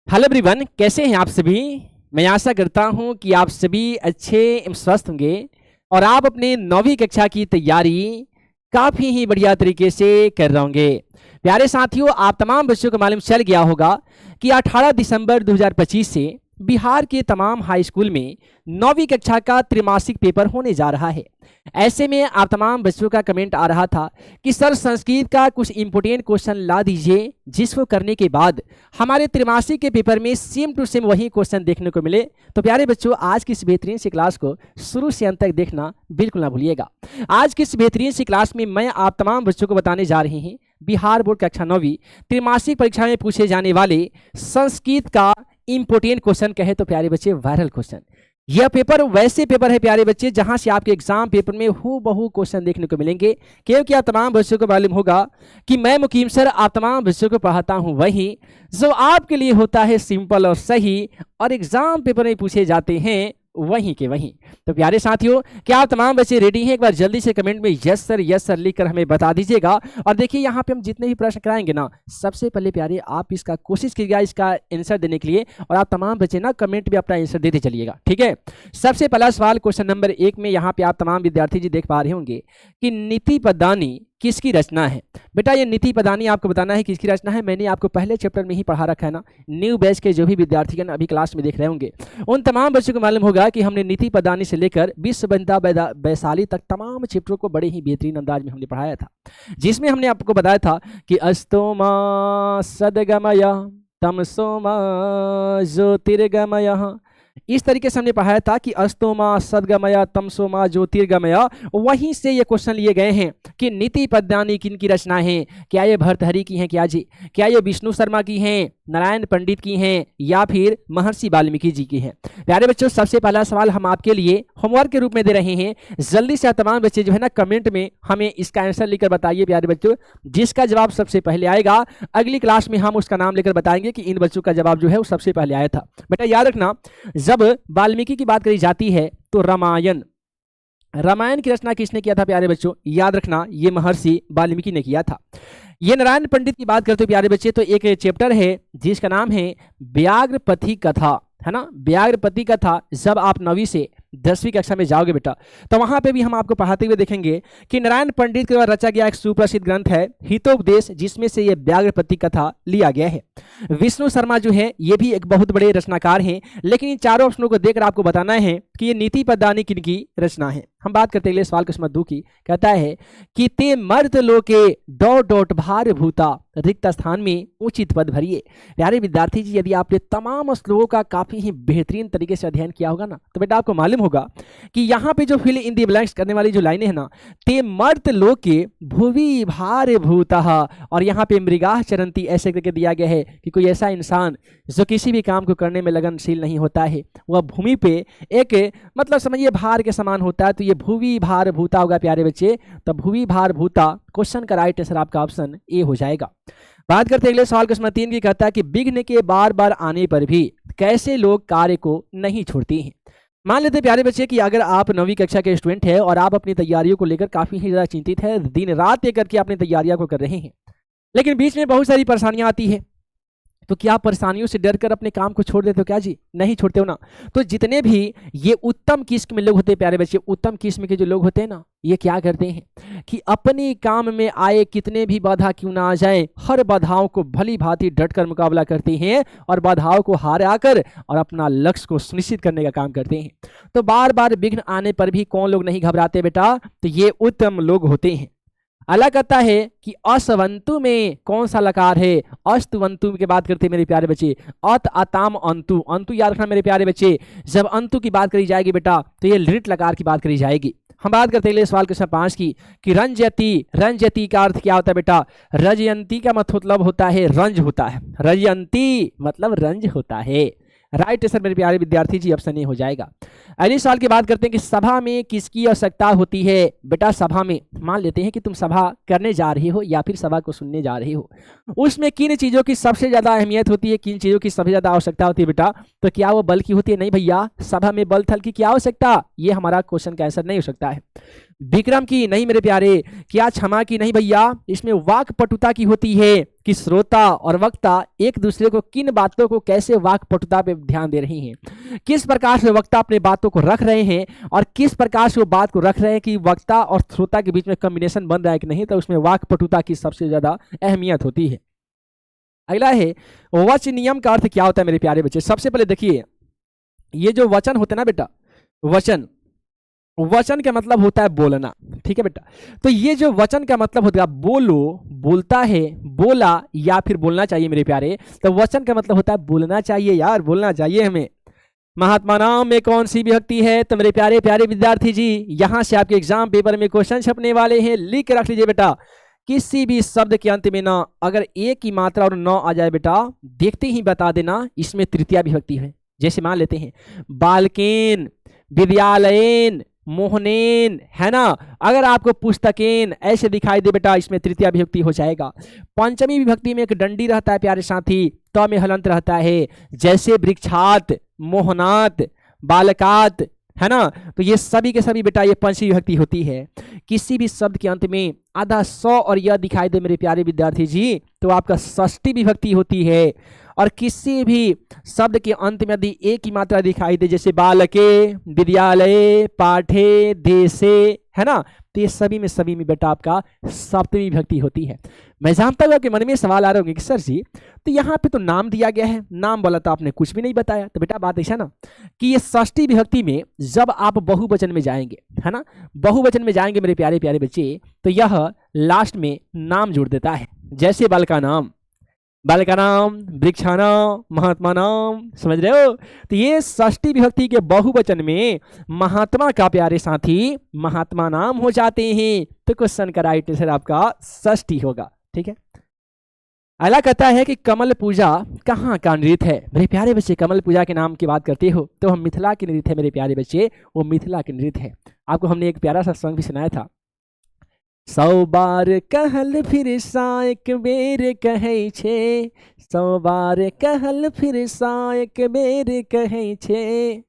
Hello everyone, कैसे हैं आप सभी। मैं आशा करता हूं कि आप सभी अच्छे एवं स्वस्थ होंगे और आप अपने 9वीं कक्षा की तैयारी काफ़ी ही बढ़िया तरीके से कर रहे होंगे। प्यारे साथियों, आप तमाम बच्चों को मालूम चल गया होगा कि 18 दिसंबर 2025 से बिहार के तमाम हाई स्कूल में 9वीं कक्षा का त्रैमासिक पेपर होने जा रहा है। ऐसे में आप तमाम बच्चों का कमेंट आ रहा था कि सर संस्कृत का कुछ इंपोर्टेंट क्वेश्चन ला दीजिए जिसको करने के बाद हमारे त्रैमासिक के पेपर में सेम टू सेम वही क्वेश्चन देखने को मिले। तो प्यारे बच्चों, आज की इस बेहतरीन सी क्लास को शुरू से अंत तक देखना बिल्कुल ना भूलिएगा। आज की इस बेहतरीन सी क्लास में मैं आप तमाम बच्चों को बताने जा रही हूँ बिहार बोर्ड कक्षा 9वीं त्रैमासिक परीक्षा में पूछे जाने वाले संस्कृत का इंपोर्टेंट क्वेश्चन कहे तो प्यारे बच्चे वायरल क्वेश्चन। यह पेपर वैसे पेपर है प्यारे बच्चे जहां से आपके एग्जाम पेपर में हूबहू क्वेश्चन देखने को मिलेंगे, क्योंकि आप तमाम बच्चों को मालूम होगा कि मैं मुकीम सर आप तमाम बच्चों को पढ़ाता हूं वही जो आपके लिए होता है सिंपल और सही और एग्जाम पेपर में पूछे जाते हैं वहीं के वहीं। तो प्यारे साथियों, क्या आप तमाम बच्चे रेडी हैं? एक बार जल्दी से कमेंट में यस सर लिखकर हमें बता दीजिएगा। और देखिए यहाँ पे हम जितने भी प्रश्न कराएंगे ना, सबसे पहले प्यारे आप इसका कोशिश कीजिएगा इसका आंसर देने के लिए, और आप तमाम बच्चे ना कमेंट में अपना आंसर देते चलिएगा, ठीक है। सबसे पहला सवाल क्वेश्चन नंबर 1 में यहाँ पे आप तमाम विद्यार्थी जी देख पा रहे होंगे कि नीति पदानी किसकी रचना है। बेटा ये नीति पदानी आपको बताना है किसकी रचना है। मैंने आपको पहले चैप्टर में ही पढ़ा रखा है ना। न्यू बैच के जो भी विद्यार्थीगण अभी क्लास में देख रहे होंगे उन तमाम बच्चों को मालूम होगा कि हमने नीति पदानी से लेकर विश्वबंधा वैशाली तक तमाम चैप्टरों को बड़े ही बेहतरीन अंदाज में हमने पढ़ाया था, जिसमें हमने आपको बताया था कि अस्तोमा सदगमय तमसोमा ज्योतिर्गमय, इस तरीके से हमने पढ़ाया था कि अस्तोमा सदगमय तमसोमा ज्योतिर्गमय। वहीं से ये क्वेश्चन लिए गए हैं कि नीति पदानी किन की रचना है। क्या ये भर्तृहरि की हैं? क्या जी क्या ये विष्णु शर्मा की हैं, नारायण पंडित की हैं, या फिर महर्षि वाल्मीकि जी की हैं। प्यारे बच्चों, सबसे पहला सवाल हम आपके लिए होमवर्क के रूप में दे रहे हैं। जल्दी से तमाम बच्चे जो है ना कमेंट में हमें इसका आंसर लिखकर बताइए। प्यारे बच्चों, जिसका जवाब सबसे पहले आएगा अगली क्लास में हम उसका नाम लेकर बताएंगे कि इन बच्चों का जवाब जो है वो सबसे पहले आया था। बेटा याद रखना, जब वाल्मीकि की बात करी जाती है तो रामायण की रचना किसने किया था प्यारे बच्चों? याद रखना, ये महर्षि वाल्मीकि ने किया था। ये नारायण पंडित की बात करते हो प्यारे बच्चे तो एक चैप्टर है जिसका नाम है व्याघ्रपति कथा, है ना। व्याघ्रपति कथा जब आप 9वीं से 10वीं कक्षा में जाओगे बेटा तो वहां पे भी हम आपको पढ़ाते हुए देखेंगे कि नारायण पंडित के द्वारा रचा गया एक सुप्रसिद्ध ग्रंथ है हितोपदेश, जिसमें से ये व्याघ्रपति कथा लिया गया है। विष्णु शर्मा जो है ये भी एक बहुत बड़े रचनाकार हैं, लेकिन इन चारों ऑप्शनों को देखकर आपको बताना है कि ये नीति पदानी किनकी रचना है। हम बात करते हैं सवाल किस्मत 2 की। कहता है कि ते मर्द लोके डॉट भार भूता रिक्त स्थान में उचित पद भरिए। प्यारे विद्यार्थी जी, यदि आपने तमाम श्लोकों का काफी ही बेहतरीन तरीके से अध्ययन किया होगा ना तो बेटा आपको मालूम होगा कि यहाँ पे जो फिल इन दी ब्लैंक्स करने वाली जो लाइनें हैं ना, ते मर्द लोके भुवि भार भूता, और यहाँ पे मृगाः चरंती ऐसे करके दिया गया है कि कोई ऐसा इंसान जो किसी भी काम को करने में लगनशील नहीं होता है, वह भूमि पे एक मतलब समझिए भार के समान होता है। तो ये भुवि भार भूता होगा प्यारे बच्चे। तो भुवि भार भूता क्वेश्चन का राइट आंसर आपका ऑप्शन ए हो जाएगा। बात करते हैं अगले सवाल क्वेश्चन 3 की। कहता है कि विघ्न के बार बार आने पर भी कैसे लोग कार्य को नहीं छोड़ते हैं। मान लेते प्यारे बच्चे कि अगर आप 9वीं कक्षा के स्टूडेंट हैं और आप अपनी तैयारियों को लेकर काफी ही ज्यादा चिंतित है, दिन रात एक करके अपनी तैयारियां को कर रहे हैं, लेकिन बीच में बहुत सारी परेशानियां आती है, तो क्या परेशानियों से डरकर अपने काम को छोड़ देते हो? क्या जी नहीं छोड़ते हो ना। तो जितने भी ये उत्तम किस्म में लोग होते हैं प्यारे बच्चे, उत्तम किस्म के जो लोग होते हैं ना, ये क्या करते हैं कि अपने काम में आए कितने भी बाधा क्यों ना आ जाए, हर बाधाओं को भली भांति डटकर मुकाबला करते हैं और बाधाओं को हार आकर और अपना लक्ष्य को सुनिश्चित करने का काम करते हैं। तो बार बार विघ्न आने पर भी कौन लोग नहीं घबराते बेटा? तो ये उत्तम लोग होते हैं। अगला कहता है कि असवंतु में कौन सा लकार है? अस्तवंतु की बात करते हैं मेरे प्यारे बच्चे, अत अताम अंतु। अंतु याद रखना मेरे प्यारे बच्चे, जब अंतु की बात करी जाएगी बेटा तो ये लिट लकार की बात करी जाएगी। हम बात करते हैं सवाल क्वेश्चन 5 की कि रंजयती का अर्थ क्या होता है बेटा? रजयंती का मतलब होता है रंज होता है, रजयंती मतलब रंज होता है। राइट आंसर मेरे प्यारे विद्यार्थी जी ऑप्शन ए हो जाएगा। अगले सवाल की बात करते हैं कि सभा में किसकी आवश्यकता होती है। बेटा सभा में मान लेते हैं कि तुम सभा करने जा रहे हो या फिर सभा को सुनने जा रहे हो, उसमें किन चीजों की सबसे ज्यादा अहमियत होती है, किन चीजों की सबसे ज्यादा आवश्यकता होती है बेटा? तो क्या वो बल की होती है? नहीं भैया, सभा में बल थल की क्या आवश्यकता, ये हमारा क्वेश्चन का आंसर नहीं हो सकता है। विक्रम की नहीं मेरे प्यारे, क्या क्षमा की नहीं भैया, इसमें वाक्पटुता की होती है कि श्रोता और वक्ता एक दूसरे को किन बातों को कैसे वाक्पटुता पे ध्यान दे रही हैं, किस प्रकार से वक्ता अपने बातों को रख रहे हैं और किस प्रकार से वो बात को रख रहे हैं कि वक्ता और श्रोता के बीच में कॉम्बिनेशन बन रहा है कि नहीं, तो उसमें वाक्पटुता की सबसे ज्यादा अहमियत होती है। अगला है वचन नियम का अर्थ क्या होता है मेरे प्यारे बच्चे। सबसे पहले देखिए, ये जो वचन होते हैं ना बेटा, वचन का मतलब होता है बोलना, ठीक है बेटा। तो ये जो वचन का मतलब होता है बोलो, बोलता है, बोला या फिर बोलना चाहिए मेरे प्यारे, तो वचन का मतलब होता है बोलना चाहिए यार, बोलना चाहिए हमें। महात्मा नाम में कौन सी विभक्ति है, तो मेरे प्यारे प्यारे विद्यार्थी जी यहां से आपके एग्जाम पेपर में क्वेश्चन छपने वाले हैं, लिख के रख लीजिए बेटा। किसी भी शब्द के अंत में ना अगर एक की मात्रा और न आ जाए बेटा, देखते ही बता देना इसमें तृतीया विभक्ति है। जैसे मान लेते हैं बालकेन, विद्यालयन, मोहनेन, है ना, अगर आपको पुस्तकेन ऐसे दिखाई दे बेटा, इसमें तृतीया विभक्ति हो जाएगा। पंचमी विभक्ति में एक डंडी रहता है प्यारे साथी, त में हलंत रहता है, जैसे वृक्षात, मोहनात, बालकात, है ना, तो ये सभी के सभी बेटा ये पंचमी विभक्ति होती है। किसी भी शब्द के अंत में आधा सौ और यह दिखाई दे मेरे प्यारे विद्यार्थी जी, तो आपका षष्ठी विभक्ति होती है। और किसी भी शब्द के अंत में यदि एक ही मात्रा दिखाई दे, जैसे बालके, विद्यालय, पाठे, देशे, है ना, तो ये सभी में बेटा आपका सप्तमी विभक्ति होती है। मैं जानता हूं आपके मन में सवाल आ रहे होंगे कि सर जी तो यहाँ पे तो नाम दिया गया है, नाम बोला तो आपने कुछ भी नहीं बताया। तो बेटा बात ऐसा ना कि ये षष्ठी विभक्ति में जब आप बहुवचन में जाएंगे, है ना, बहुवचन में जाएंगे मेरे प्यारे प्यारे बच्चे, तो यह लास्ट में नाम जोड़ देता है। जैसे बाल का नाम, वृक्षानाम, महात्मा नाम, समझ रहे हो। तो ये षष्ठी विभक्ति के बहुवचन में महात्मा का प्यारे साथी महात्मा नाम हो जाते हैं, तो क्वेश्चन का राइट आंसर आपका षष्ठी होगा, ठीक है। अगला कहता है कि कमल पूजा कहाँ का नृत्य है। मेरे प्यारे बच्चे कमल पूजा के नाम की बात करते हो तो हम मिथिला के नृत्य है मेरे प्यारे बच्चे, वो मिथिला के नृत्य है। आपको हमने एक प्यारा सा सॉन्ग भी सुनाया था, 100 बार कहल फिर सा एक बेर कहै छे, 100 बार कहल फिर सा एक बेर कहै छे,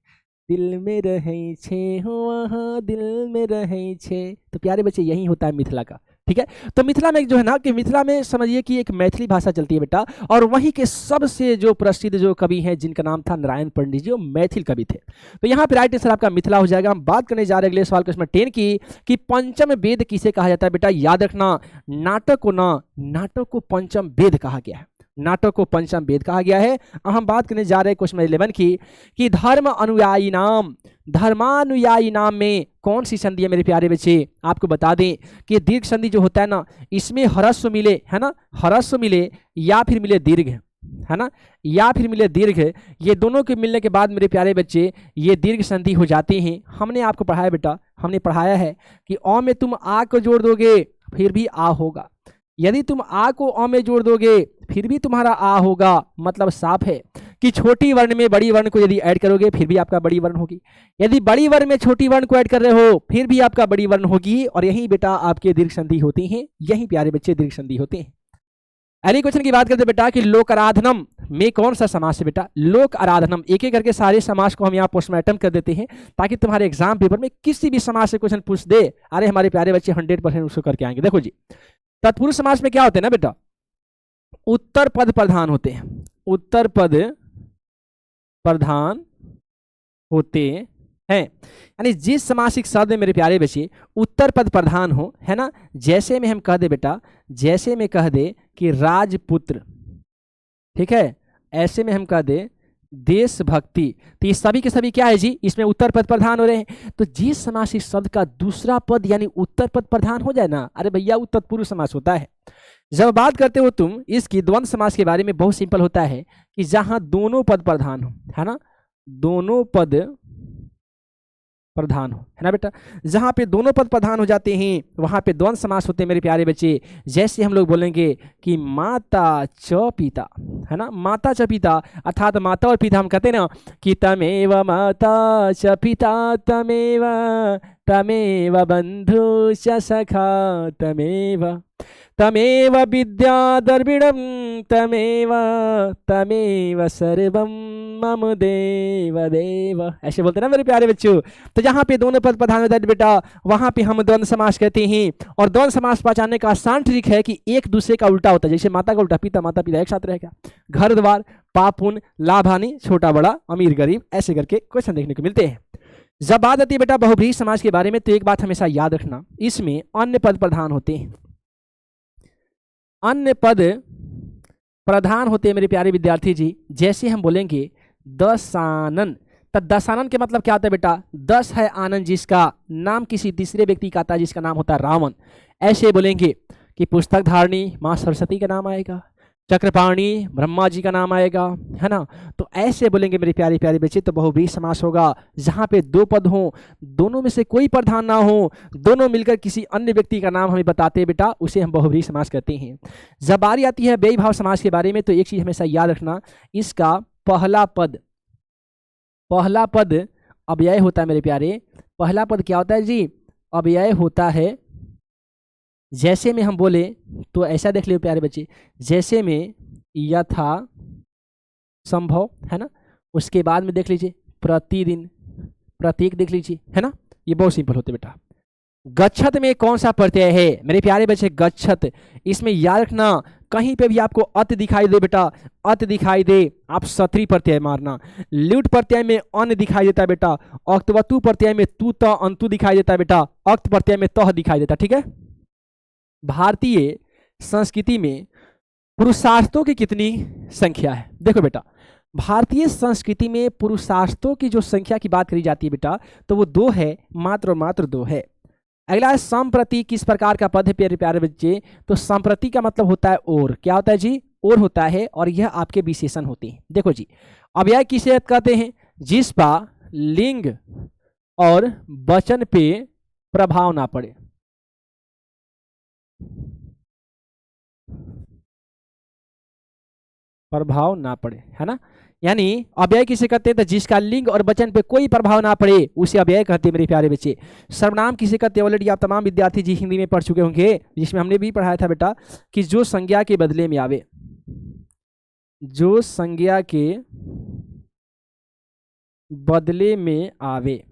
दिल में रहै छे हो वहाँ दिल में रहै छे। तो प्यारे बच्चे यही होता है मिथिला का, ठीक है। तो मिथिला में जो है ना कि मिथिला में समझिए कि एक मैथिली भाषा चलती है बेटा, और वहीं के सबसे जो प्रसिद्ध जो कवि हैं जिनका नाम था नारायण पंडित जी, वो मैथिल कवि थे। तो यहाँ पे राइट आंसर आपका मिथिला हो जाएगा। हम बात करने जा रहे हैं अगले सवाल क्वेश्चन 10 की कि पंचम वेद किसे कहा जाता है। बेटा याद रखना, नाटक को पंचम वेद कहा गया है, नाटक को पंचम वेद कहा गया है। हम बात करने जा रहे हैं क्वेश्चन 11 की कि धर्मानुयायी नाम में कौन सी संधि है मेरे प्यारे बच्चे। आपको बता दें कि दीर्घ संधि जो होता है ना, इसमें ह्रस्व मिले, है ना, ह्रस्व मिले या फिर मिले दीर्घ, है ना, या फिर मिले दीर्घ, ये दोनों के मिलने के बाद मेरे प्यारे बच्चे ये दीर्घ संधि हो जाते हैं। हमने आपको पढ़ाया बेटा, हमने पढ़ाया है कि अ में तुम आ को जोड़ दोगे फिर भी आ होगा, यदि तुम आ को अ में जोड़ दोगे फिर भी तुम्हारा आ होगा। मतलब साफ है कि छोटी वर्ण में बड़ी वर्ण को यदि ऐड करोगे फिर भी आपका बड़ी वर्ण होगी, यदि बड़ी वर्ण में छोटी वर्ण को ऐड कर रहे हो फिर भी आपका बड़ी वर्ण होगी। और यही बेटा आपके दीर्घ संधि होती हैं, यही प्यारे बच्चे दीर्घ संधि होते हैं। अगले क्वेश्चन की बात करते हैं बेटा कि लोक आराधनम में कौन सा समास है। बेटा लोक आराधनम, एक एक करके सारे समास को हम यहाँ पोस्टमार्टम कर देते हैं ताकि तुम्हारे एग्जाम पेपर में किसी भी समास से क्वेश्चन पूछ दे, अरे हमारे प्यारे बच्चे 100% उसको करके आएंगे। देखो जी, तत्पुरुष समास में क्या होते हैं ना बेटा, उत्तर पद प्रधान होते हैं, उत्तर पद प्रधान होते हैं। यानी जिस समासिक शब्द में मेरे प्यारे बच्चे उत्तर पद प्रधान हो, है ना, जैसे में हम कह दे बेटा, जैसे में कह दे कि राजपुत्र, ठीक है, ऐसे में हम कह दे देशभक्ति, तो ये सभी के सभी क्या है जी, इसमें उत्तर पद प्रधान हो रहे हैं। तो जिस समासिक शब्द का दूसरा पद यानी उत्तर पद प्रधान हो जाए ना, अरे भैया वो तत्पुरुष समास होता है। जब बात करते हो तुम इसकी द्वंद्व समास के बारे में, बहुत सिंपल होता है कि जहां दोनों पद प्रधान हो, है ना, दोनों पद प्रधान हो, है ना बेटा, जहां पे दोनों पद प्रधान हो जाते हैं वहां पे द्वंद्व समास होते हैं मेरे प्यारे बच्चे। जैसे हम लोग बोलेंगे कि माता च पिता, है ना, माता च पिता, अर्थात माता और पिता हम कहते हैं ना कि तमेव माता च पिता तमेव तमेव बंधु च सखा तमेव विद्या द्रविणम तमेव सर्वम मम देव देव, ऐसे बोलते हैं ना मेरे प्यारे बच्चों। तो जहाँ पे दोनों पद प्रधान होता है बेटा, वहां पे हम द्वंद्व समास कहते हैं। और द्वंद्व समास पहचानने का आसान ट्रिक है कि एक दूसरे का उल्टा होता है। जैसे माता का उल्टा पिता, माता पिता एक साथ रहेगा। घर द्वार, पाप पुण्य, लाभ हानि, छोटा बड़ा, अमीर गरीब, ऐसे करके क्वेश्चन देखने को मिलते हैं। जब बात आती है बेटा बहुब्रीहि समाज के बारे में, तो एक बात हमेशा याद रखना, इसमें अन्य पद प्रधान होते हैं। अन्य पद प्रधान होते हैं मेरे प्यारे विद्यार्थी जी। जैसे हम बोलेंगे दशानन, तो दशानन के मतलब क्या होता है बेटा? दस है आनंद जिसका नाम किसी तीसरे व्यक्ति का आता है, जिसका नाम होता है रावण। ऐसे बोलेंगे कि पुस्तक धारणी माँ सरस्वती का नाम आएगा, चक्रपाणी ब्रह्मा जी का नाम आएगा, है ना। तो ऐसे बोलेंगे मेरे प्यारे प्यारे बच्चे, तो बहुब्रीहि समास होगा जहाँ पे दो पद हों, दोनों में से कोई प्रधान ना हो, दोनों मिलकर किसी अन्य व्यक्ति का नाम हमें बताते हैं बेटा, उसे हम बहुब्रीहि समास कहते हैं। जब बारी आती है व्ययी भाव समास के बारे में, तो एक चीज हमेशा याद रखना, इसका पहला पद अव्यय होता है मेरे प्यारे। पहला पद क्या होता है जी? अव्यय होता है। जैसे में हम बोले तो ऐसा देख लियो प्यारे बच्चे, जैसे में यथा संभव, है ना। उसके बाद में देख लीजिए प्रतिदिन, प्रत्येक देख लीजिए, है ना। ये बहुत सिंपल होते बेटा। गच्छत में कौन सा प्रत्यय है मेरे प्यारे बच्चे? गच्छत। इसमें याद रखना, कहीं पे भी आपको अत दिखाई दे बेटा, अत दिखाई दे, आप सत्री प्रत्यय मारना। ल्युट प्रत्यय में अन दिखाई देता है बेटा, अक्तवतु प्रत्यय में तू त अंतु दिखाई देता है बेटा, अक्त प्रत्यय में तह दिखाई देता, ठीक है। भारतीय संस्कृति में पुरुषार्थों की कितनी संख्या है? देखो बेटा, भारतीय संस्कृति में पुरुषार्थों की जो संख्या की बात करी जाती है बेटा, तो वो दो है, मात्र और मात्र दो है। अगला है संप्रति। किस प्रकार का पद है प्यारे प्यारे बच्चे? तो संप्रति का मतलब होता है और। क्या होता है जी? और होता है, और यह आपके विशेषण होते हैं। देखो जी, अव्यय किसे कहते हैं? जिस पर लिंग और वचन पे प्रभाव ना पड़े। प्रभाव ना पड़े, है ना। यानी अव्यय किसे कहते हैं? तो जिसका लिंग और वचन पे कोई प्रभाव ना पड़े उसे अव्यय कहते हैं मेरे प्यारे बच्चे। सर्वनाम किसे कहते हैं? ऑलरेडी आप तमाम विद्यार्थी जी हिंदी में पढ़ चुके होंगे, जिसमें हमने भी पढ़ाया था बेटा कि जो संज्ञा के बदले में आवे, जो संज्ञा के बदले में आवे,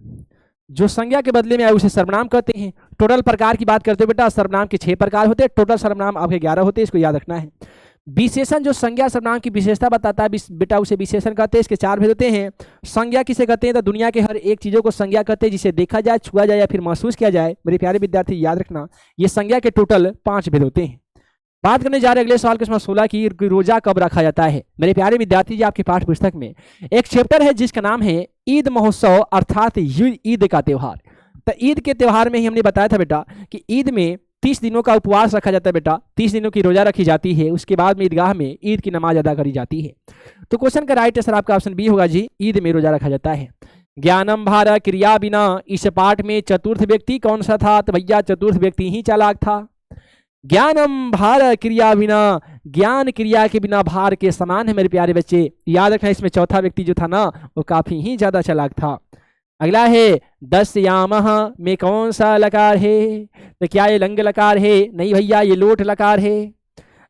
जो संज्ञा के बदले में आए उसे सर्वनाम कहते हैं। टोटल प्रकार की बात करते हो बेटा, सर्वनाम के 6 प्रकार होते हैं, टोटल सर्वनाम आपके 11 होते हैं, इसको याद रखना है। विशेषण जो संज्ञा सर्वनाम की विशेषता बताता है बेटा, उसे विशेषण कहते हैं। इसके 4 भेद होते हैं। संज्ञा किसे कहते हैं? तो दुनिया के हर एक चीजों को संज्ञा कहते हैं, जिसे देखा जाए, छुआ जाए या फिर महसूस किया जाए। मेरे प्यारे विद्यार्थी याद रखना, ये संज्ञा के टोटल 5 भेद होते हैं। बात करने जा रहे अगले सवाल क्वेश्चन 16 की, रोजा कब रखा जाता है? मेरे प्यारे विद्यार्थी जी, आपके पाठ्य पुस्तक में एक चैप्टर है जिसका नाम है ईद महोत्सव, अर्थात ईद का त्योहार। तो ईद के त्योहार में ही हमने बताया था बेटा कि ईद में 30 दिनों का उपवास रखा जाता है बेटा, 30 दिनों की रोजा रखी जाती है। उसके बाद में ईदगाह में ईद की नमाज अदा करी जाती है। तो क्वेश्चन का राइट आंसर आपका ऑप्शन बी होगा जी, ईद में रोजा रखा जाता है। ज्ञानम भार क्रिया बिना, इस पाठ में चतुर्थ व्यक्ति कौन सा था? तो भैया चतुर्थ व्यक्ति ही चालाक था। ज्ञानम भार क्रिया बिना, ज्ञान क्रिया के बिना भार के समान है मेरे प्यारे बच्चे। याद रखना, इसमें चौथा व्यक्ति जो था ना, वो काफी ही ज्यादा चालाक था। अगला है दस्यामः में कौन सा लकार है? तो क्या ये लंग लकार है? नहीं भैया, ये लोट लकार है।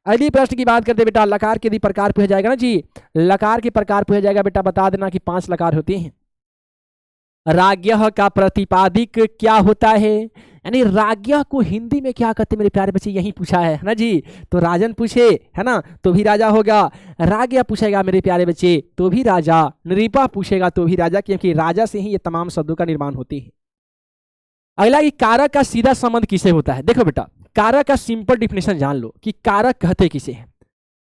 अगली प्रश्न की बात करते बेटा, लकार के भी प्रकार पूछा जाएगा ना जी, लकार के प्रकार पूछा जाएगा बेटा, बता देना कि 5 लकार होते हैं। राज्ञः का प्रतिपादिक क्या होता है? यानी राज्ञः को हिंदी में क्या कहते हैं मेरे प्यारे बच्चे? यही पूछा है ना जी। तो राजन पूछे, है ना, तो भी राजा होगा। राज्ञः पूछेगा मेरे प्यारे बच्चे, तो भी राजा। नृपा पूछेगा तो भी राजा, क्योंकि राजा से ही ये तमाम शब्दों का निर्माण होती है। अगला कि कारक का सीधा संबंध किसे होता है? देखो बेटा, कारक का सिंपल डिफिनेशन जान लो कि कारक कहते किसे हैं।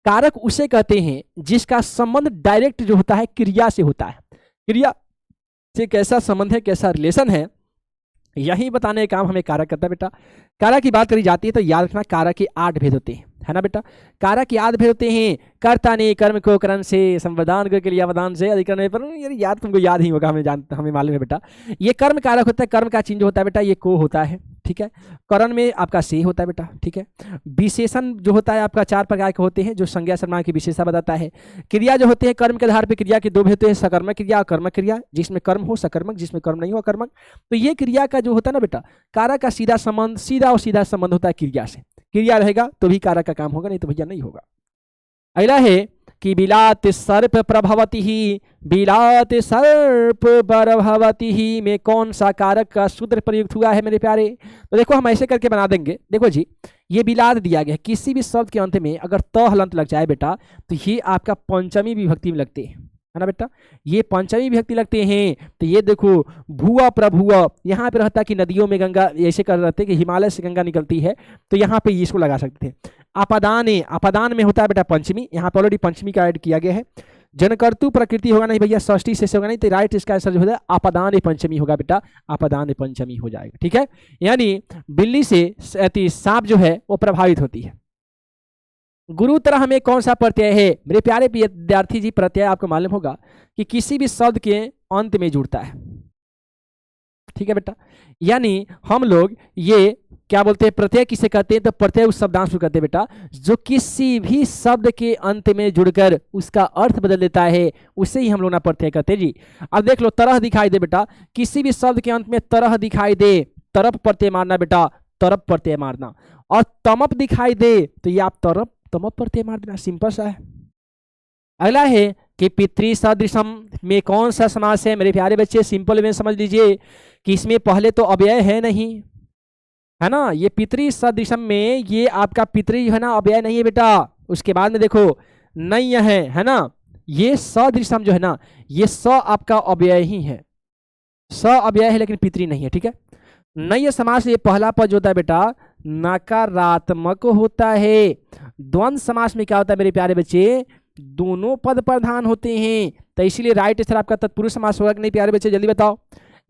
कारक उसे कहते हैं जिसका संबंध डायरेक्ट जो होता है क्रिया से होता है। क्रिया से कैसा संबंध है, कैसा रिलेशन है, यही बताने का काम हमें कारक करता है बेटा। कारक की बात करी जाती है तो याद रखना, कारक के 8 भेद होते हैं, है ना बेटा। कारक के 8 भेद होते हैं। कर्ता ने कर्म को करण से, संवदान को क्रियावदान से, अधिकरण पर याद तुमको याद ही होगा, हमें मालूम है बेटा। ये कर्म कारक होता है, कर्म का चिन्ह होता है बेटा, ये को होता है, ठीक है। करण में आपका से होता है बेटा, ठीक है। विशेषण जो होता है आपका 4 प्रकार के होते हैं, जो संज्ञा सर्वनाम की विशेषता बताता है। क्रिया जो होते हैं कर्म के आधार पर, क्रिया के 2 भेद होते हैं, सकर्मक क्रिया, अकर्मक क्रिया, जिसमें कर्म हो सकर्मक, जिसमें कर्म नहीं हो अकर्मक। तो ये क्रिया का जो होता है ना बेटा, कारक का सीधा संबंध, सीधा और सीधा संबंध होता है क्रिया से। क्रिया रहेगा तो भी कारक का काम होगा, नहीं तो भैया नहीं होगा। अगला है कि बिलात सर्प प्रभवती ही, बिलात सर्प प्रभवती ही में कौन सा कारक का सूत्र प्रयुक्त हुआ है मेरे प्यारे? तो देखो हम ऐसे करके बना देंगे। देखो जी, ये बिलात दिया गया है, किसी भी शब्द के अंत में अगर त हलंत लग जाए बेटा तो ये आपका पंचमी विभक्ति में लगते हैं, है ना बेटा, ये पंचमी विभक्ति लगते हैं। तो ये देखो भुआ प्रभुआ, यहाँ पे रहता है कि नदियों में गंगा, ऐसे कर रहते कि हिमालय से गंगा निकलती है, तो यहाँ पे इसको लगा सकते थे। आपादान, आपादान में होता है बेटा पंचमी, यहाँ पे ऑलरेडी पंचमी का ऐड किया गया है। जनकर्तु प्रकृति होगा नहीं भैया, षष्ठी से होगा नहीं, तो राइट इसका आंसर जो होगा आपादान पंचमी होगा बेटा, आपादान पंचमी हो जाएगा। ठीक है, यानी बिल्ली से सांप जो है वो प्रभावित होती है। गुरु तरह में कौन सा प्रत्यय है मेरे प्यारे विद्यार्थी जी? प्रत्यय आपको मालूम होगा कि किसी भी शब्द के अंत में जुड़ता है। ठीक है बेटा, यानी हम लोग ये क्या बोलते हैं, प्रत्यय किसे कहते हैं? तो प्रत्यय उस शब्दांश को कहते हैं बेटा जो किसी भी शब्द के अंत में जुड़कर उसका अर्थ बदल देता है, उसे ही हम लोग ना प्रत्यय कहते हैं जी। अब देख लो, तरह दिखाई दे बेटा, किसी भी शब्द के अंत में तरह दिखाई दे, तरफ प्रत्यय मारना बेटा, तरफ प्रत्यय मारना। और तमप दिखाई दे तो ये आप तरफ तमप प्रत्यय मार देना, सिंपल सा है। अगला है कि पितृ सदृशम में कौन सा समास है मेरे प्यारे बच्चे? सिंपल में समझ लीजिए कि इसमें पहले तो अव्यय है नहीं, है ना, ये पितृ सदृशम में ये आपका पितृ है ना, अव्यय नहीं है बेटा। उसके बाद में देखो नय है ना, ये सदृशम जो है ना, ये स आपका अव्यय ही है, स अव्यय है लेकिन पितृ नहीं है। ठीक है, नय समास ये पहला पद जो होता है बेटा नकारात्मक होता है। द्वंद्व समास में क्या होता है मेरे प्यारे बच्चे? दोनों पद प्रधान होते हैं, तो इसीलिए राइट आंसर आपका तत्पुरुष समास होगा कि नहीं प्यारे बच्चे? जल्दी बताओ।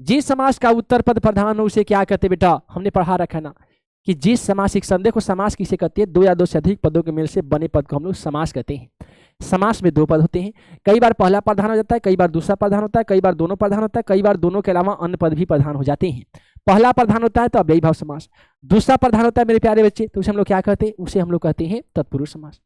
जिस समास का उत्तर पद प्रधान हो उसे क्या कहते बेटा? हमने पढ़ा रखा ना कि जिस समासिक संदेह को समास किसे कहते हैं? दो या दो से अधिक पदों के मेल से बने पद को हम लोग समास कहते हैं। समास में दो पद होते हैं, कई बार पहला प्रधान हो जाता है, कई बार दूसरा प्रधान होता है, कई बार दोनों प्रधान होता है, कई बार दोनों के अलावा अन्य पद भी प्रधान हो जाते हैं। पहला प्रधान होता है तो अव्ययी भाव समास, दूसरा प्रधान होता है मेरे प्यारे बच्चे तो उसे हम लोग क्या कहते हैं? उसे हम लोग कहते हैं तत्पुरुष समास।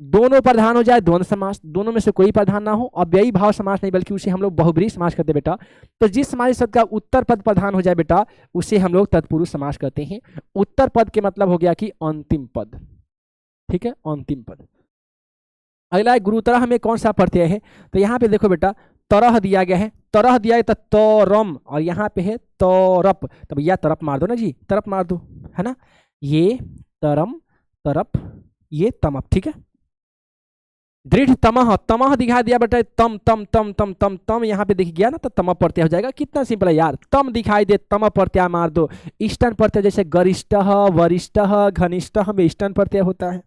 दोनों प्रधान हो जाए द्वंद्व समास, दोनों में से कोई प्रधान ना हो, अव्ययी भाव समास नहीं बल्कि उसे हम लोग बहुब्रीहि समास कहते हैं बेटा। तो जिस समास शब्द का उत्तर पद प्रधान हो जाए बेटा उसे हम लोग तत्पुरुष समास कहते हैं। उत्तर पद के मतलब हो गया कि अंतिम पद। ठीक है, अंतिम पद। अगला है गुरुतरह में कौन सा प्रत्यय है? तो यहाँ पे देखो बेटा तरह दिया गया है, तरह दिया है तो तरम, और यहाँ पे है तरप, तो भैया तरफ मार दो ना जी, तरफ मार दो, है ना, ये तरम तरफ, ये तमप। ठीक है, दृढ़ तमह, तमह दिखाई दिया बेटा तम तम तम तम तम तम, यहाँ पे दिख गया ना तो तमप प्रत्यय हो जाएगा। कितना सिंपल है यार, तम दिखाई दे तम प्रत्यय मार दो। इष्टन प्रत्यय जैसे गरिष्ठ वरिष्ठ घनिष्ठ में इष्टन प्रत्यय होता है।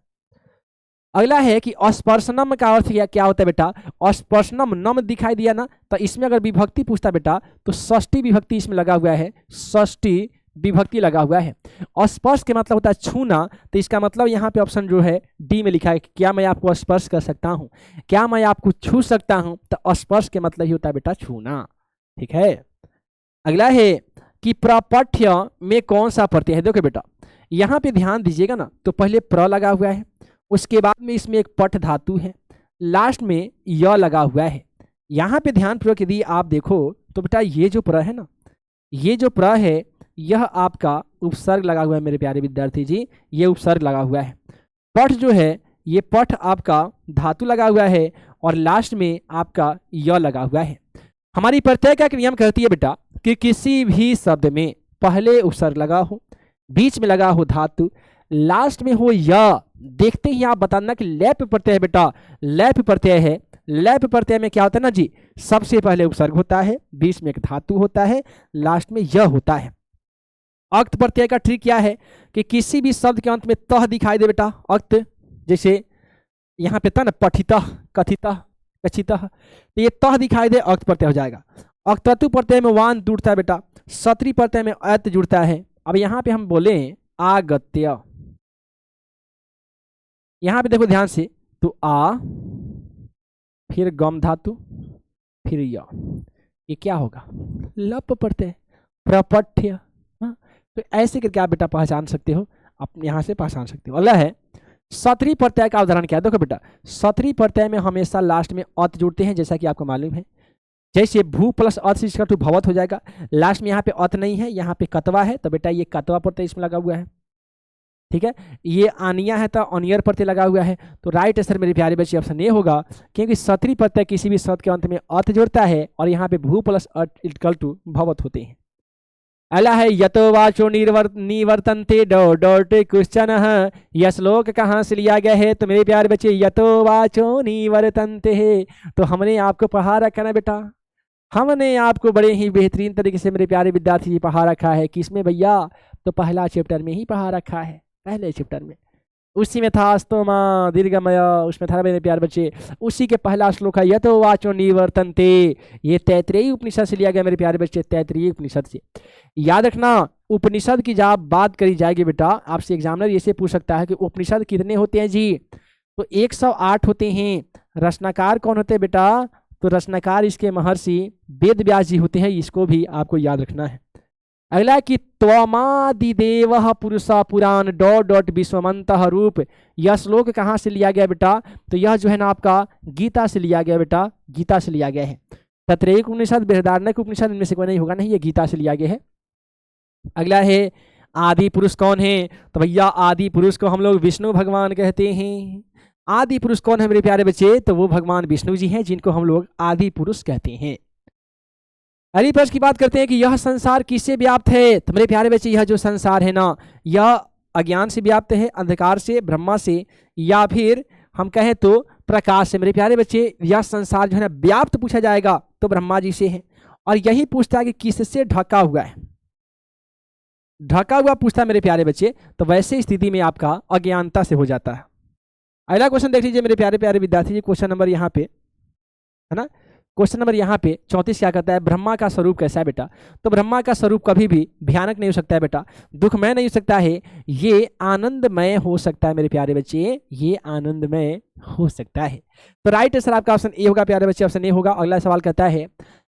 अगला है कि अस्पर्शनम का अर्थ क्या होता है बेटा? अस्पर्शनम नम दिखाई दिया ना तो इसमें अगर विभक्ति पूछता बेटा तो षष्ठी विभक्ति इसमें लगा हुआ है, षष्ठी विभक्ति लगा हुआ है। स्पर्श के मतलब होता है छूना, तो इसका मतलब यहाँ पे ऑप्शन जो है डी में लिखा है कि क्या मैं आपको स्पर्श कर सकता हूँ, क्या मैं आपको छू सकता हूँ, तो स्पर्श के मतलब ही होता है बेटा छूना। ठीक है, अगला है कि प्रपठ्य में कौन सा प्रत्यय है? देखो बेटा यहाँ पे ध्यान दीजिएगा ना, तो पहले प्र लगा हुआ है, उसके बाद में इसमें एक पठ धातु है, लास्ट में य लगा हुआ है। यहाँ पे ध्यान पूर्वक यदि आप देखो तो बेटा ये जो प्र है ना, ये जो प्र है यह आपका उपसर्ग लगा हुआ है मेरे प्यारे विद्यार्थी जी, ये उपसर्ग लगा हुआ है। पठ जो है ये पठ आपका धातु लगा हुआ है और लास्ट में आपका य लगा हुआ है। हमारी प्रत्यय का नियम कहती है बेटा कि किसी भी शब्द में पहले उपसर्ग लगा हो, बीच में लगा हो धातु, लास्ट में हो य, देखते ही आप बताना कि लैप प्रत्यय है बेटा, लैप प्रत्यय है। लैप प्रत्यय में क्या होता है ना जी, सबसे पहले उपसर्ग होता है, बीच में एक धातु होता है, लास्ट में य होता है। अक्त प्रत्यय का ट्रिक क्या है कि किसी भी शब्द के अंत में तह दिखाई दे बेटा, अक्त, जैसे यहाँ पे था ना पठितः कथितः कचितः, तो ये तह दिखाई दे अक्त प्रत्यय हो जाएगा। अक्ततु प्रत्यय में वान जुड़ता है बेटा, सत्री प्रत्यय में अत जुड़ता है। अब यहाँ पे हम बोले आगत्य, यहाँ पे देखो ध्यान से, तो आ फिर गम धातु फिर य, ये क्या होगा? लप प्रत्यय, प्रपठ्य। तो ऐसे करके आप बेटा पहचान सकते हो, आप यहाँ से पहचान सकते हो। अगला है सत्री प्रत्यय का उदाहरण क्या है? देखो बेटा सत्री प्रत्यय में हमेशा लास्ट में अत जुड़ते हैं, जैसा कि आपको मालूम है। जैसे भू प्लस अत से टू भवत हो जाएगा, लास्ट में यहाँ पे अत नहीं है, यहाँ पे कतवा है, तो बेटा ये कतवा प्रत्यय इसमें लगा हुआ है। ठीक है, ये आनिया है तो ऑनियर प्रत्यय लगा हुआ है, तो राइट आंसर मेरे प्यारे बच्चे ऑप्शन ए होगा, क्योंकि सत्री प्रत्यय किसी भी शब्द के अंत में अर्थ जोड़ता है और यहाँ पे भू प्लस अर्थ इक्वल टू भवत होते हैं। अगला है यतो वाचो निवर्तन्ते डॉट डॉट क्वेश्चन है, यह श्लोक कहाँ से लिया गया है? तो मेरे प्यारे बच्चे यतो वाचो निवर्तन्ते है, तो हमने आपको पढ़ा रखा ना बेटा, हमने आपको बड़े ही बेहतरीन तरीके से मेरे प्यारे विद्यार्थी जी पढ़ा रखा है। किसमें भैया? तो पहला चैप्टर में ही पढ़ा रखा है, पहले चैप्टर में, उसी में था स्तोमा दीर्घमय, उसमें था मेरे प्यारे बच्चे, उसी के पहला श्लोक है यतो वाचो निवर्तन्ते, ये तैत्तिरीय उपनिषद से लिया गया मेरे प्यारे बच्चे, तैत्तिरीय उपनिषद से। याद रखना, उपनिषद की जब बात करी जाएगी बेटा, आपसे एग्जामिनर ये से पूछ सकता है कि उपनिषद कितने होते हैं जी? तो 108 होते हैं। रचनाकार कौन होते हैं बेटा? तो रचनाकार इसके महर्षि वेद व्यास जी होते हैं, इसको भी आपको याद रखना है। अगला कि त्वमादिदेव पुरुषा पुराण डॉट डॉट विश्वमंतः रूप, यह श्लोक कहाँ से लिया गया बेटा? तो यह जो है ना आपका गीता से लिया गया बेटा, गीता से लिया गया है। तैत्तिरीय उपनिषद, बृहदारण्यक उपनिषद, इनमें से कोई नहीं होगा, नहीं, ये गीता से लिया गया है। अगला है आदि पुरुष कौन है? तो भैया आदि पुरुष को हम लोग विष्णु भगवान कहते हैं। आदि पुरुष कौन है मेरे प्यारे बच्चे? तो वो भगवान विष्णु जी हैं, जिनको हम लोग आदि पुरुष कहते हैं। अगली प्रश्न की बात करते हैं कि यह संसार किससे व्याप्त है? तो मेरे प्यारे बच्चे यह जो संसार है ना, यह अज्ञान से व्याप्त है, अंधकार से, ब्रह्मा से, या फिर हम कहें तो प्रकाश से। मेरे प्यारे बच्चे यह संसार जो है ना व्याप्त पूछा जाएगा तो ब्रह्मा जी से है, और यही पूछता है कि किससे ढका हुआ है, ढका हुआ पूछता है मेरे प्यारे बच्चे, तो वैसे स्थिति में आपका अज्ञानता से हो जाता है। अगला क्वेश्चन देख लीजिए मेरे प्यारे प्यारे विद्यार्थी जी, क्वेश्चन नंबर यहाँ पे है ना, क्वेश्चन नंबर यहाँ पे 34 क्या कहता है? ब्रह्मा का स्वरूप कैसा है बेटा? तो ब्रह्मा का स्वरूप कभी भी भयानक नहीं हो सकता है बेटा, दुखमय नहीं हो सकता है, ये आनंदमय हो सकता है मेरे प्यारे बच्चे, ये आनंदमय हो सकता है। तो राइट आंसर आपका ऑप्शन ए होगा प्यारे बच्चे, ऑप्शन ए होगा। अगला सवाल कहता है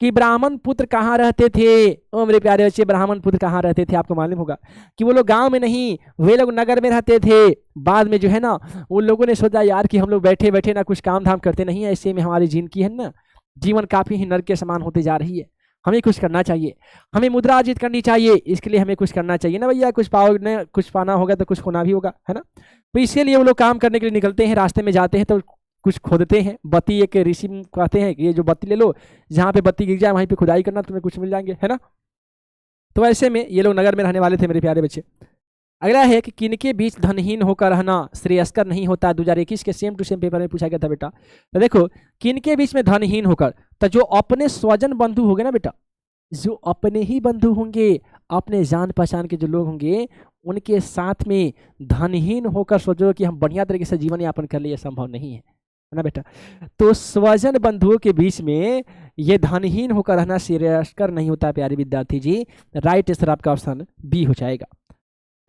कि ब्राह्मण पुत्र कहाँ रहते थे? ओ मेरे प्यारे बच्चे, ब्राह्मण पुत्र कहाँ रहते थे? आपको मालूम होगा कि वो लोग गांव में नहीं, वे लोग नगर में रहते थे। बाद में जो है ना उन लोगों ने सोचा यार कि हम लोग बैठे बैठे ना कुछ काम धाम करते नहीं है, ऐसे में हमारी जिंदगी है ना, जीवन काफी ही नरक के समान होते जा रही है, हमें कुछ करना चाहिए, हमें मुद्रा अर्जित करनी चाहिए, इसके लिए हमें कुछ करना चाहिए ना भैया, कुछ पाओ न, कुछ पाना होगा तो कुछ खोना भी होगा, है ना। तो इसके लिए वो लोग काम करने के लिए निकलते हैं, रास्ते में जाते हैं तो कुछ खोदते हैं। बत्ती, एक ऋषि कहते हैं कि ये जो बत्ती ले लो, जहाँ पे बत्ती गिर जाए वहीं पे खुदाई करना, तुम्हें कुछ मिल जाएंगे, है ना। तो ऐसे में ये लोग नगर में रहने वाले थे मेरे प्यारे बच्चे। अगला है कि किनके बीच धनहीन होकर रहना श्रेयस्कर नहीं होता? 2021 के सेम टू सेम पेपर में पूछा गया था बेटा। तो देखो किनके बीच में धनहीन होकर, तो जो अपने स्वजन बंधु होंगे ना बेटा, जो अपने ही बंधु होंगे, अपने जान पहचान के जो लोग होंगे, उनके साथ में धनहीन होकर सोचो कि हम बढ़िया तरीके से जीवन यापन कर लिए, संभव नहीं है ना बेटा। तो स्वजन बंधुओं के बीच में ये धनहीन होकर रहना श्रेयस्कर नहीं होता प्यारे विद्यार्थी जी। राइट आंसर आपका ऑप्शन बी हो जाएगा।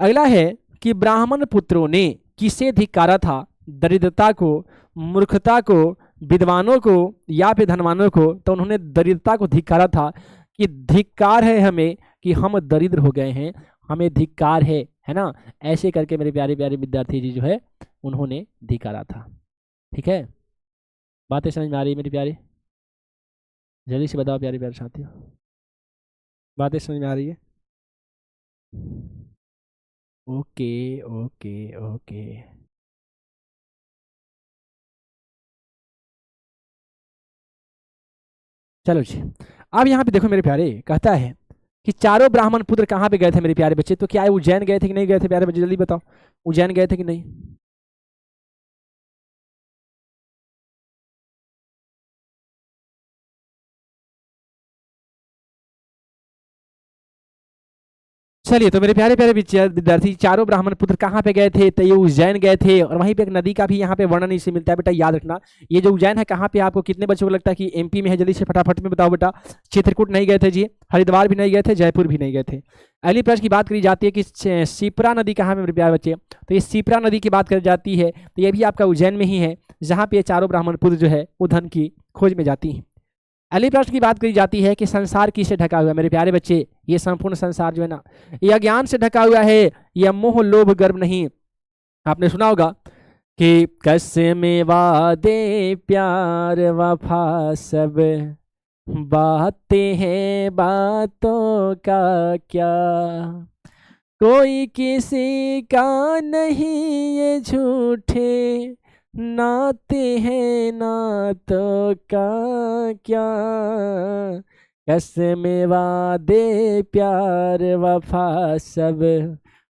अगला है कि ब्राह्मण पुत्रों ने किसे धिक्कारा था? दरिद्रता को, मूर्खता को, विद्वानों को, या फिर धनवानों को? तो उन्होंने दरिद्रता को धिक्कारा था कि धिक्कार है हमें कि हम दरिद्र हो गए हैं, हमें धिक्कार है ना। ऐसे करके मेरे प्यारे प्यारे विद्यार्थी जी जो है उन्होंने धिक्कारा था। ठीक है, बातें समझ में आ रही है मेरी प्यारी? जल्दी से बताओ प्यारे प्यारे साथियों, बातें समझ में आ रही है? Okay okay okay. चलो जी, अब यहाँ पे देखो मेरे प्यारे, कहता है कि चारों ब्राह्मण पुत्र कहाँ पे गए थे मेरे प्यारे बच्चे? तो क्या उज्जैन गए थे कि नहीं गए थे प्यारे बच्चे? जल्दी बताओ, उज्जैन गए थे कि नहीं? चलिए, तो मेरे प्यारे प्यारे विद्यार्थी, चारों ब्राह्मण पुत्र कहाँ पे गए थे? तो ये उज्जैन गए थे, और वहीं पे एक नदी का भी यहाँ पे वर्णन इससे मिलता है बेटा, याद रखना। ये जो उज्जैन है कहाँ पे आपको कितने बच्चों को लगता है कि एमपी में है? जल्दी से फटाफट में बताओ बेटा। चित्रकूट नहीं गए थे जी, हरिद्वार भी नहीं गए थे, जयपुर भी नहीं गए थे। अगली प्रश्न की बात करी जाती है कि शिप्रा नदी कहाँ पे मेरे प्यारे बच्चे? तो ये शिप्रा नदी की बात करी जाती है, तो ये भी आपका उज्जैन में ही है, जहाँ पे चारों ब्राह्मण पुत्र जो है वो धन की खोज में जाती हैं। अगली प्रश्न की बात करी जाती है कि संसार किससे ढका हुआ है मेरे प्यारे बच्चे? ये संपूर्ण संसार जो है ना, ये अज्ञान से ढका हुआ है, यह मोह लोभ गर्व नहीं। आपने सुना होगा कि कसमें वादे प्यार वफा सब बातें हैं बातों का क्या, कोई किसी का नहीं ये झूठे नाते हैं, नातों का क्या कसम वादे प्यार वफा सब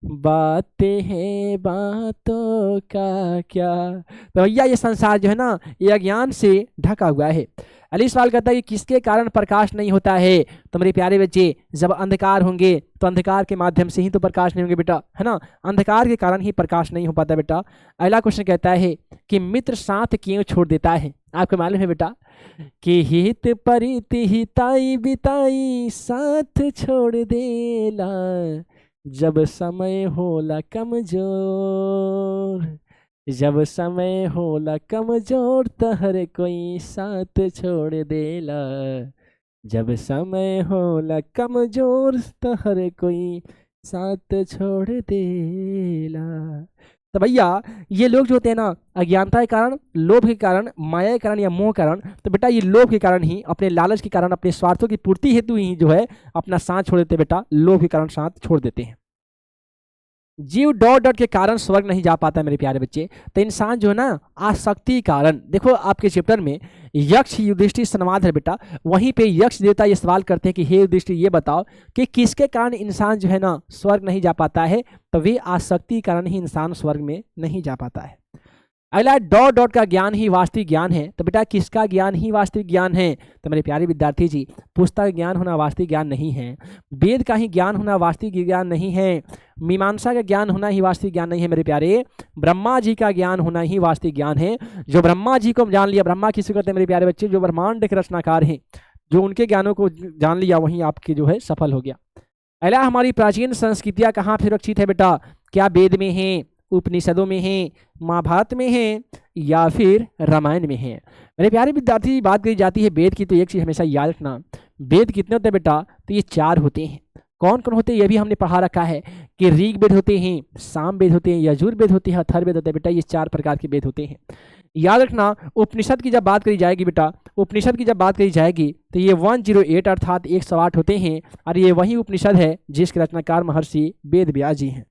बातें हैं, बातों का क्या। तो भैया ये संसार जो है ना ये अज्ञान से ढका हुआ है। अगली सवाल कहता है कि किसके कारण प्रकाश नहीं होता है। तो मेरे प्यारे बच्चे जब अंधकार होंगे तो अंधकार के माध्यम से ही तो प्रकाश नहीं होंगे बेटा, है ना। अंधकार के कारण ही प्रकाश नहीं हो पाता बेटा। अगला क्वेश्चन कहता है कि मित्र साथ क्यों छोड़ देता है। आपको मालूम है बेटा कि हित परित हिताई बिताई साथ छोड़ देला, जब समय होला कमजोर, जब समय होला कमजोर त हर कोई साथ छोड़ देला, जब समय होला कमजोर त हर कोई साथ छोड़ देला। तो भैया ये लोग जो होते हैं ना अज्ञानता के कारण, लोभ के कारण, माया के कारण या मोह के कारण, तो बेटा ये लोभ के कारण ही, अपने लालच के कारण, अपने स्वार्थों की पूर्ति हेतु ही जो है अपना साथ छोड़ देते बेटा, लोभ के कारण साथ छोड़ देते हैं। जीव डॉट डॉट के कारण स्वर्ग नहीं जा पाता मेरे प्यारे बच्चे। तो इंसान जो है ना आसक्ति के कारण, देखो आपके चैप्टर में यक्ष युधिष्ठिर संवाद है बेटा, वहीं पे यक्ष देवता ये सवाल करते हैं कि हे युधिष्ठिर ये बताओ कि किसके कारण इंसान जो है ना स्वर्ग नहीं जा पाता है। तो वे आसक्ति के कारण ही इंसान स्वर्ग में नहीं जा पाता है। अगला डॉट डॉट का ज्ञान ही वास्तविक ज्ञान है। तो बेटा किसका ज्ञान ही वास्तविक ज्ञान है। तो मेरे प्यारे विद्यार्थी जी पुस्तक ज्ञान होना वास्तविक ज्ञान नहीं है, वेद का ही ज्ञान होना वास्तविक ज्ञान नहीं है, मीमांसा का ज्ञान होना ही वास्तविक ज्ञान नहीं है मेरे प्यारे, ब्रह्मा जी का ज्ञान होना ही वास्तविक ज्ञान है। जो ब्रह्मा जी को जान लिया, ब्रह्मा किसी कहते हैं मेरे प्यारे बच्चे, जो ब्रह्मांड के रचनाकार हैं, जो उनके ज्ञानों को जान लिया वहीं आपके जो है सफल हो गया। अगला हमारी प्राचीन संस्कृतियाँ कहाँ सुरक्षित है बेटा। क्या वेद में है, उपनिषदों में है, महाभारत में है, या फिर रामायण में है। मेरे प्यारे विद्यार्थी बात करी जाती है वेद की, तो एक चीज़ हमेशा याद रखना, वेद कितने होते हैं बेटा। तो ये 4 होते हैं। कौन कौन होते हैं ये भी हमने पढ़ा रखा है कि ऋग वेद होते हैं, साम वेद होते हैं, यजुर वेद होते हैं, अथर्व वेद होते हैं बेटा। ये 4 प्रकार के वेद होते हैं। याद रखना उपनिषद की जब बात करी जाएगी बेटा, उपनिषद की जब बात करी जाएगी तो ये 108 अर्थात 108 होते हैं, और ये वही उपनिषद है जिसके रचनाकार महर्षि वेद व्यास जी हैं।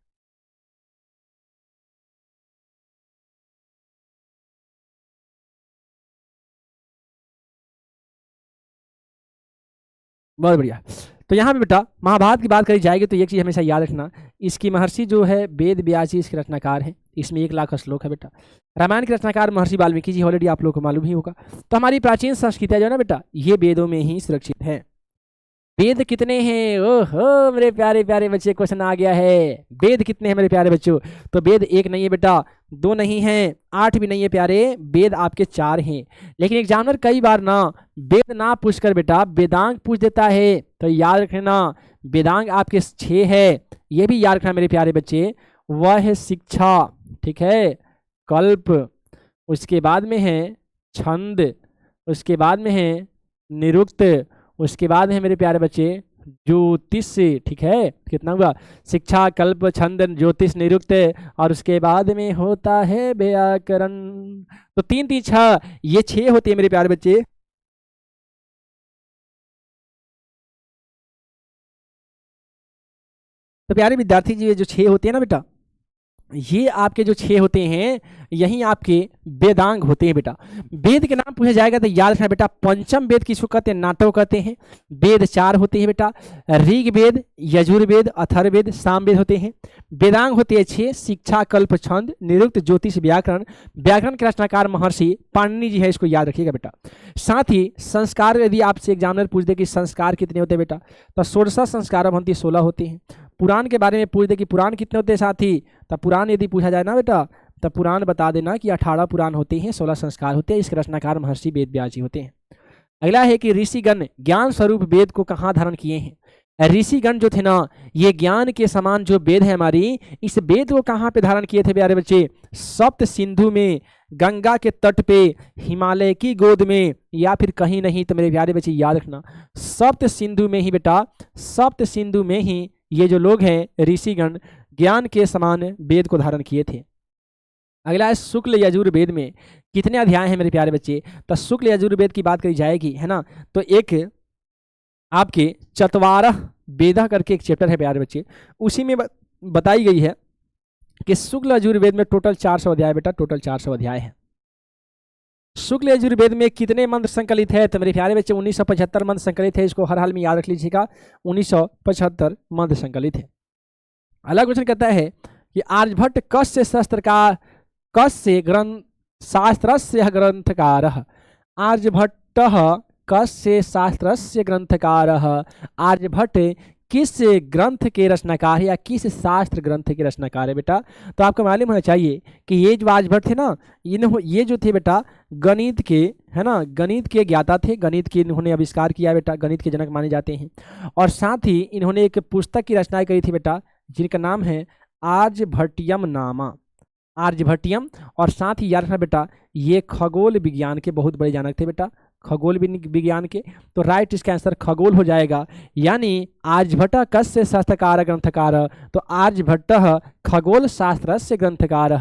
बहुत बढ़िया। तो यहाँ पे बेटा महाभारत की बात करी जाएगी तो एक चीज़ हमेशा याद रखना, इसकी महर्षि जो है वेद व्यास जी इसके रचनाकार हैं, इसमें 1 लाख श्लोक है बेटा। रामायण के रचनाकार महर्षि वाल्मीकि जी, ऑलरेडी आप लोग को मालूम ही होगा। तो हमारी प्राचीन संस्कृतियाँ जो है ना बेटा ये वेदों में ही सुरक्षित है। वेद कितने हैं। ओहो मेरे प्यारे प्यारे बच्चे क्वेश्चन आ गया है, वेद कितने हैं मेरे प्यारे बच्चों। तो वेद 1 नहीं है बेटा, 2 नहीं है, 8 भी नहीं है प्यारे, वेद आपके 4 हैं। लेकिन एग्जामिनर कई बार ना वेद ना पूछकर बेटा वेदांग पूछ देता है। तो याद रखना वेदांग आपके 6 है, ये भी याद रखना मेरे प्यारे बच्चे। वह है शिक्षा, ठीक है, कल्प, उसके बाद में है छंद, उसके बाद में है निरुक्त, उसके बाद है मेरे प्यारे बच्चे ज्योतिष, ठीक है। कितना हुआ, शिक्षा, कल्प, छंद, ज्योतिष, निरुक्त, और उसके बाद में होता है व्याकरण। तो 3 3 6 ये 6 होती है मेरे प्यारे बच्चे। तो प्यारे विद्यार्थी जी ये जो 6 होते हैं ना बेटा, ये आपके जो 6 होते हैं यही आपके वेदांग होते हैं बेटा। वेद के नाम पूछा जाएगा तो याद रखना बेटा, पंचम वेद किसको कहते हैं, नाटक कहते हैं। वेद 4 होते हैं बेटा, ऋग वेद, यजुर्वेद, अथर्ववेद, सामवेद होते हैं। वेदांग होते हैं 6, शिक्षा, कल्प, छंद, निरुक्त, ज्योतिष, व्याकरण। व्याकरण के रचनाकार महर्षि पाणिनि जी है, इसको याद रखिएगा बेटा। साथ ही संस्कार, यदि आपसे एग्जामिनर पूछ दे कि संस्कार कितने होते हैं बेटा, तो 16 संस्कार बनती 16 होते हैं। पुराण के बारे में पूछ दे कि पुराण कितने होते हैं साथी, तो पुराण यदि पूछा जाए ना बेटा तो पुराण बता देना कि 18 पुराण होते हैं, 16 संस्कार होते हैं। इसके रचनाकार महर्षि वेद व्यास जी होते हैं। अगला है कि ऋषिगण ज्ञान स्वरूप वेद को कहाँ धारण किए हैं। ऋषिगण जो थे ना ये ज्ञान के समान जो वेद है हमारी, इस वेद को कहाँ पे धारण किए थे प्यारे बच्चे, सप्त सिंधु में, गंगा के तट पे, हिमालय की गोद में, या फिर कहीं नहीं। तो मेरे प्यारे बच्चे याद रखना सप्त सिंधु में ही बेटा, सप्त सिंधु में ही ये जो लोग हैं ऋषिगण ज्ञान के समान वेद को धारण किए थे। अगला है शुक्ल यजुर्वेद में कितने अध्याय हैं मेरे प्यारे बच्चे। तो शुक्ल यजुर्वेद की बात करी जाएगी है ना, तो एक आपके चतवारह वेदा करके एक चैप्टर है प्यारे बच्चे, उसी में बताई गई है कि शुक्ल यजुर्वेद में टोटल 400 अध्याय बेटा, टोटल 400 अध्याय है। शुक्ल यजुर्वेद में कितने मंत्र संकलित है? तो मेरे प्यारे बच्चे 1975 मंत्र संकलित है। इसको हर हाल में याद रख लीजिएगा, 1975 मंत्र संकलित है। अगला क्वेश्चन कहता है कि आर्यभट्ट कस्य शास्त्र का कस्य ग्रंथ शास्त्रस्य ग्रंथकारः। आर्यभट्ट कस्य शास्त्रस्य ग्रंथकारः। आर्यभट्ट किस ग्रंथ के रचनाकार है या किस शास्त्र ग्रंथ के रचनाकार है बेटा? तो आपको मालूम होना चाहिए कि ये जो आर्यभट्ट थे ना, ये जो थे बेटा गणित के, है ना, गणित के ज्ञाता थे। गणित के इन्होंने आविष्कार किया बेटा, गणित के जनक माने जाते हैं। और साथ ही इन्होंने एक पुस्तक की रचना करी थी बेटा, जिनका नाम है आर्यभट्टियम नामा, आर्यभट्टियम। और साथ ही याद रखना बेटा, ये खगोल विज्ञान के बहुत बड़े जानक थे बेटा, खगोल विज्ञान के। तो राइट इसका आंसर खगोल हो जाएगा। यानी आर्यभट्ट कस्य शास्त्रकार ग्रंथकार, तो आर्यभट्ट खगोल शास्त्रस्य ग्रंथकार।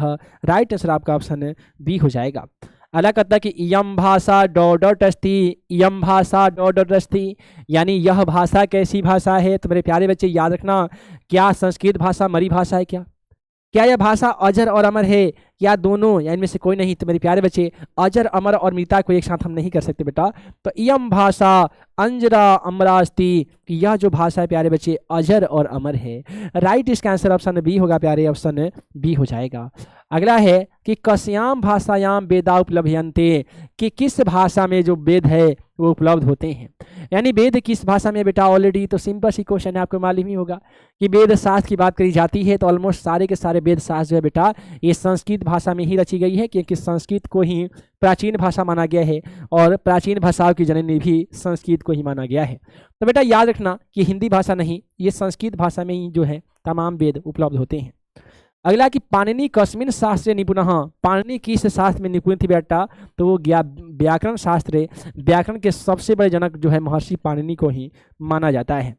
राइट आंसर आपका ऑप्शन बी हो जाएगा। अगला कहता है कि इयम भाषा डॉट अस्ति, इयम भाषा डॉट अस्ति, यानी यह भाषा कैसी भाषा है? तो मेरे प्यारे बच्चे याद रखना, क्या संस्कृत भाषा मरी भाषा है? क्या यह भाषा अजर और अमर है, या दोनों, या इनमें से कोई नहीं? तो मेरे प्यारे बच्चे अजर अमर और मृता को एक साथ हम नहीं कर सकते बेटा। तो इयम भाषा अंजरा अमरास्ति, कि यह जो भाषा है प्यारे बच्चे अजर और अमर है। राइट इसका आंसर ऑप्शन बी होगा प्यारे, ऑप्शन बी हो जाएगा। अगला है कि कस्याम भाषायाम वेदा उपलभ्यन्ते, कि किस भाषा में जो वेद है वो उपलब्ध होते हैं। यानी वेद किस भाषा में बेटा? ऑलरेडी तो सिंपल सी क्वेश्चन है, आपको मालूम ही होगा कि वेद शास्त्र की बात करी जाती है तो ऑलमोस्ट सारे के सारे वेद शास्त्र जो है बेटा ये संस्कृत भाषा में ही रची गई है, क्योंकि संस्कृत को ही प्राचीन भाषा माना गया है और प्राचीन भाषाओं की जननी भी संस्कृत को ही माना गया है। तो बेटा याद रखना कि हिंदी भाषा नहीं, ये संस्कृत भाषा में ही जो है तमाम वेद उपलब्ध होते हैं। अगला कि पाणिनि कस्मिन् शास्त्रे निपुणः, पाणिनि किस शास्त्र में निपुण थी बेटा? तो वो व्याकरण शास्त्र है। व्याकरण के सबसे बड़े जनक जो है महर्षि पाणिनि को ही माना जाता है।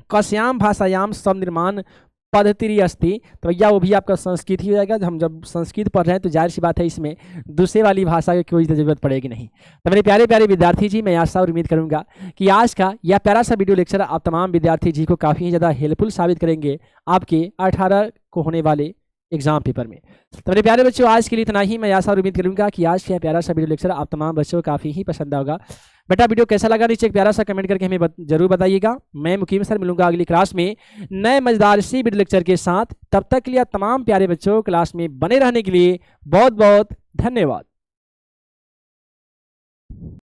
कस्याम भाषायाम सब निर्माण पद्धति अस्ति, तो भैया वो भी आपका संस्कृत ही हो जाएगा। हम जब संस्कृत पढ़ रहे हैं तो जाहिर सी बात है इसमें दूसरे वाली भाषा की कोई जरूरत पड़ेगी नहीं। तो मेरे प्यारे प्यारे विद्यार्थी जी, मैं आशा और उम्मीद करूंगा कि आज का यह प्यारा सा वीडियो लेक्चर आप तमाम विद्यार्थी जी को काफ़ी ज़्यादा हेल्पफुल साबित करेंगे आपके 18 को होने वाले एग्जाम पेपर में। तो मेरे प्यारे बच्चों आज के लिए इतना ही। मैं आशा और उम्मीद करूंगा कि आज का प्यारा सा वीडियो लेक्चर आप तमाम बच्चों को काफ़ी ही पसंद होगा। बेटा वीडियो कैसा लगा नीचे एक प्यारा सा कमेंट करके हमें जरूर बताइएगा। मैं मुकीम सर मिलूंगा अगली क्लास में नए मजेदार सी वीडियो लेक्चर के साथ। तब तक के लिए तमाम प्यारे बच्चों क्लास में बने रहने के लिए बहुत बहुत धन्यवाद।